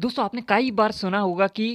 दोस्तों आपने कई बार सुना होगा कि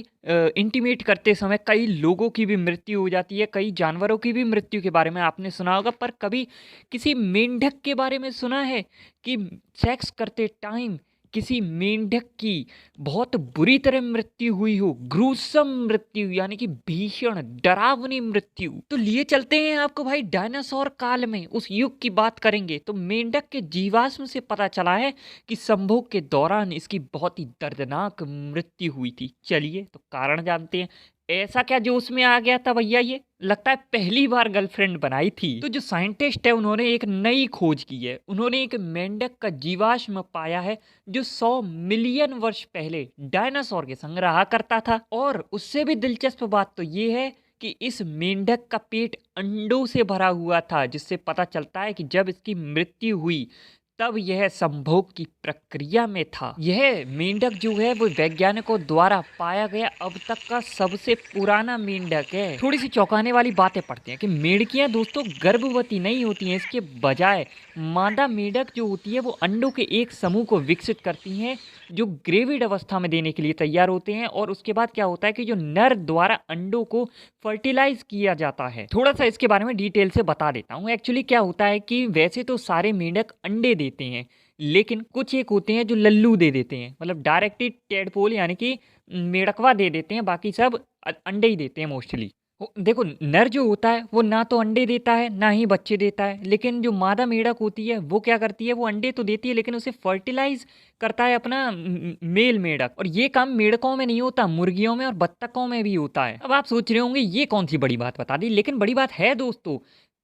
इंटीमेट करते समय कई लोगों की भी मृत्यु हो जाती है, कई जानवरों की भी मृत्यु के बारे में आपने सुना होगा, पर कभी किसी मेंढक के बारे में सुना है कि सेक्स करते टाइम किसी मेंढक की बहुत बुरी तरह मृत्यु हुई हो, ग्रूसम मृत्यु यानी कि भीषण डरावनी मृत्यु। तो लिए चलते हैं आपको भाई डायनासोर काल में, उस युग की बात करेंगे। तो मेंढक के जीवाश्म से पता चला है कि संभोग के दौरान इसकी बहुत ही दर्दनाक मृत्यु हुई थी। चलिए तो कारण जानते हैं। ऐसा क्या जोश में आ गया था भैया, ये लगता है पहली बार गर्लफ्रेंड बनाई थी। तो जो साइंटिस्ट है उन्होंने एक नई खोज की है। उन्होंने एक मेंढक का जीवाश्म पाया है जो 100 मिलियन वर्ष पहले डायनासोर के संग रहा करता था। और उससे भी दिलचस्प बात तो ये है कि इस मेंढक का पेट अंडों से भरा हुआ था, जिससे पता चलता है कि जब इसकी मृत्यु हुई तब यह संभोग की प्रक्रिया में था। यह मेंढक जो है वो वैज्ञानिकों द्वारा पाया गया अब तक का सबसे पुराना मेंढक है। थोड़ी सी चौंकाने वाली बातें पढ़ते हैं कि मेंढकियां दोस्तों गर्भवती नहीं होती हैं, इसके बजाय मादा मेंढक जो होती है वो अंडों के एक समूह को विकसित करती हैं जो ग्रेविड अवस्था में देने के लिए तैयार होते हैं। और उसके बाद क्या होता है कि जो नर द्वारा अंडों को फर्टिलाइज किया जाता है। थोड़ा सा इसके बारे में डिटेल से बता देता हूँ। एक्चुअली क्या होता है कि वैसे तो सारे मेंढक अंडे देते हैं, लेकिन कुछ एक होते हैं जो लल्लू दे देते हैं, मतलब डायरेक्टली टेडपोल यानी कि मेढ़कवा दे देते हैं, बाकी सब अंडे ही देते हैं मोस्टली। देखो नर जो होता है वो ना तो अंडे देता है ना ही बच्चे देता है, लेकिन जो मादा मेढक होती है वो क्या करती है, वो अंडे तो देती है लेकिन उसे फर्टिलाइज करता है अपना मेल मेढक। और ये काम मेढकों में नहीं होता, मुर्गियों में और बत्तखों में भी होता है। अब आप सोच रहे होंगे ये कौन सी बड़ी बात बता दी, लेकिन बड़ी बात है दोस्तों।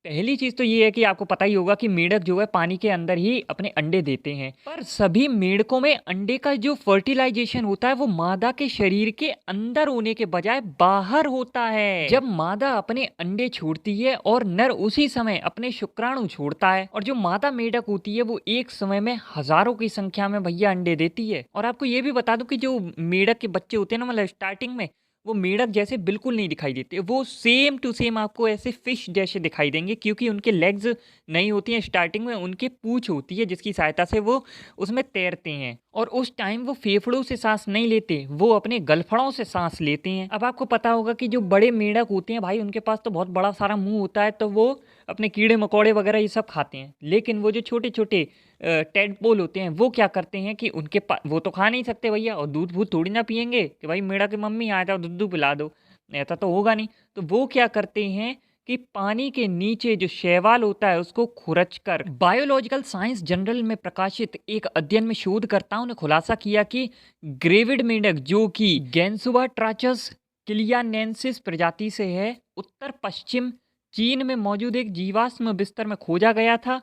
पहली चीज तो ये है कि आपको पता ही होगा कि मेढक जो है पानी के अंदर ही अपने अंडे देते हैं, पर सभी मेढकों में अंडे का जो फर्टिलाइजेशन होता है वो मादा के शरीर के अंदर होने के बजाय बाहर होता है। जब मादा अपने अंडे छोड़ती है और नर उसी समय अपने शुक्राणु छोड़ता है, और जो मादा मेढक होती है वो एक समय में हजारों की संख्या में भैया अंडे देती है। और आपको ये भी बता दूं कि जो मेढक के बच्चे होते हैं ना, मतलब स्टार्टिंग में वो मेढक जैसे बिल्कुल नहीं दिखाई देते, वो सेम टू सेम आपको ऐसे फिश जैसे दिखाई देंगे, क्योंकि उनके लेग्स नहीं होती हैं स्टार्टिंग में, उनके पूंछ होती है जिसकी सहायता से वो उसमें तैरते हैं। और उस टाइम वो फेफड़ों से सांस नहीं लेते, वो अपने गलफड़ों से सांस लेते हैं। अब आपको पता होगा कि जो बड़े मेढक होते हैं भाई उनके पास तो बहुत बड़ा सारा मुंह होता है, तो वो अपने कीड़े मकोड़े वगैरह ये सब खाते हैं। लेकिन वो जो छोटे छोटे टेडपोल होते हैं वो क्या करते हैं कि उनके पास वो तो खा नहीं सकते भैया, और दूध भूत थोड़ी ना पियेंगे कि भाई मेढक की मम्मी आ जाओ दूध पिला दो, ऐसा तो होगा नहीं। तो वो क्या करते हैं कि पानी के नीचे जो शैवाल होता है उसको खुरच कर, बायोलॉजिकल साइंस जर्नल में प्रकाशित एक अध्ययन में शोधकर्ताओं ने खुलासा किया कि ग्रेविड मेंढक जो कि गैंसुआ ट्राचस किलियानेंसिस प्रजाति से है, उत्तर पश्चिम चीन में मौजूद एक जीवाश्म बिस्तर में खोजा गया था।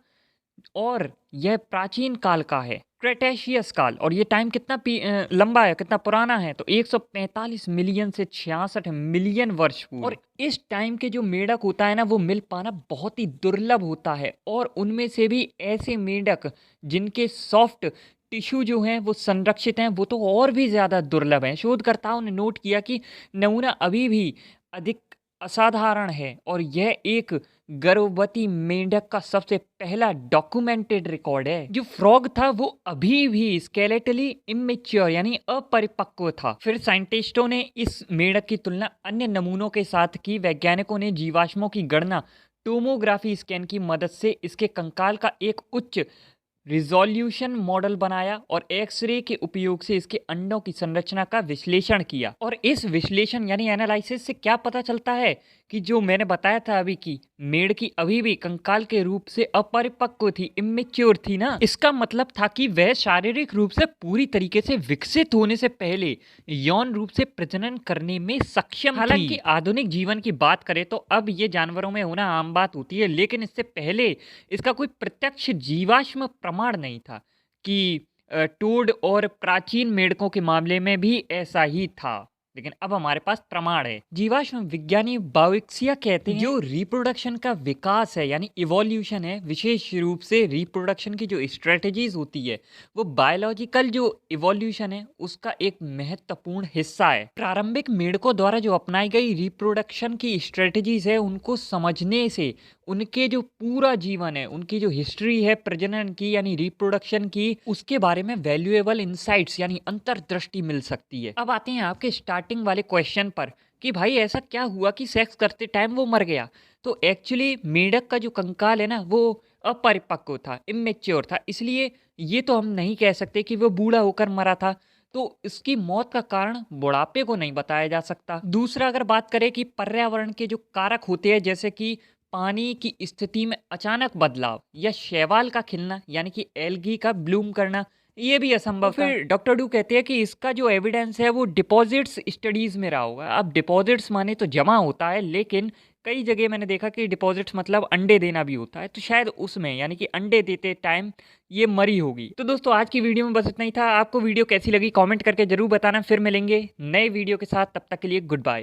और यह प्राचीन काल का है, क्रेटेशियस काल। और ये टाइम कितना लंबा है, कितना पुराना है, तो 145 मिलियन से 66 मिलियन वर्ष पूर्व। और इस टाइम के जो मेढक होता है ना वो मिल पाना बहुत ही दुर्लभ होता है। और उनमें से भी ऐसे मेढक जिनके सॉफ्ट टिश्यू जो हैं वो संरक्षित हैं वो तो और भी ज़्यादा दुर्लभ हैं। शोधकर्ताओं ने नोट किया कि नमूना अभी भी अधिक असाधारण है, और यह एक गर्भवती मेंढक का सबसे पहला डॉक्यूमेंटेड रिकॉर्ड है। जो फ्रॉग था वो अभी भी स्केलेटली इमेच्योर यानी अपरिपक्व था। फिर साइंटिस्टों ने इस मेंढक की तुलना अन्य नमूनों के साथ की। वैज्ञानिकों ने जीवाश्मों की गणना टोमोग्राफी स्कैन की मदद से इसके कंकाल का एक उच्च रिजोल्यूशन मॉडल बनाया और एक्सरे के उपयोग से इसके अंडों की संरचना का विश्लेषण किया। और इस विश्लेषण यानी एनालिसिस से क्या पता चलता है कि जो मैंने बताया था अभी की मेढकी अभी भी कंकाल के रूप से अपरिपक्व थी, इमेच्योर थी ना, इसका मतलब था कि वह शारीरिक रूप से पूरी तरीके से विकसित होने से पहले यौन रूप से प्रजनन करने में सक्षम थी। हालांकि आधुनिक जीवन की बात करें तो अब ये जानवरों में होना आम बात होती है, लेकिन इससे पहले इसका कोई प्रत्यक्ष जीवाश्म प्रमाण नहीं था। कि टोड और प्राचीन मेढकों के मामले में भी ऐसा ही था। लेकिन अब हमारे पास प्रमाण है। जीवाश्म विज्ञानी बायोक्सिया कहते हैं जो रिप्रोडक्शन का विकास है यानी इवोल्यूशन है, विशेष रूप से रिप्रोडक्शन की जो स्ट्रेटजीज होती है वो बायोलॉजिकल जो इवोल्यूशन है उसका एक महत्वपूर्ण हिस्सा है। प्रारंभिक मेढकों द्वारा जो अपनाई गई रिप्रोडक्शन की स्ट्रेटजीज है उनको समझने से उनके जो पूरा जीवन है, उनकी जो हिस्ट्री है प्रजनन की यानी रिप्रोडक्शन की, उसके बारे में वैल्यूएबल इंसाइट्स यानी अंतर्दृष्टि मिल सकती है। अब आते हैं आपके स्टार्टिंग वाले क्वेश्चन पर कि भाई ऐसा क्या हुआ कि सेक्स करते टाइम वो मर गया। तो एक्चुअली मेढक का जो कंकाल है ना वो अपरिपक्व था, इमेच्योर था, इसलिए ये तो हम नहीं कह सकते कि वो बूढ़ा होकर मरा था। तो इसकी मौत का कारण बुढ़ापे को नहीं बताया जा सकता। दूसरा, अगर बात करें कि पर्यावरण के जो कारक होते हैं जैसे कि पानी की स्थिति में अचानक बदलाव या शैवाल का खिलना यानी कि एल्गी का ब्लूम करना, ये भी असंभव था। फिर डॉक्टर डू कहते हैं कि इसका जो एविडेंस है वो डिपॉजिट्स स्टडीज में रहा होगा। अब डिपॉजिट्स माने तो जमा होता है, लेकिन कई जगह मैंने देखा कि डिपॉजिट्स मतलब अंडे देना भी होता है, तो शायद उसमें यानी कि अंडे देते टाइम ये मरी होगी। तो दोस्तों आज की वीडियो में बस इतना ही था। आपको वीडियो कैसी लगी कमेंट करके जरूर बताना। फिर मिलेंगे नए वीडियो के साथ, तब तक के लिए गुड बाय।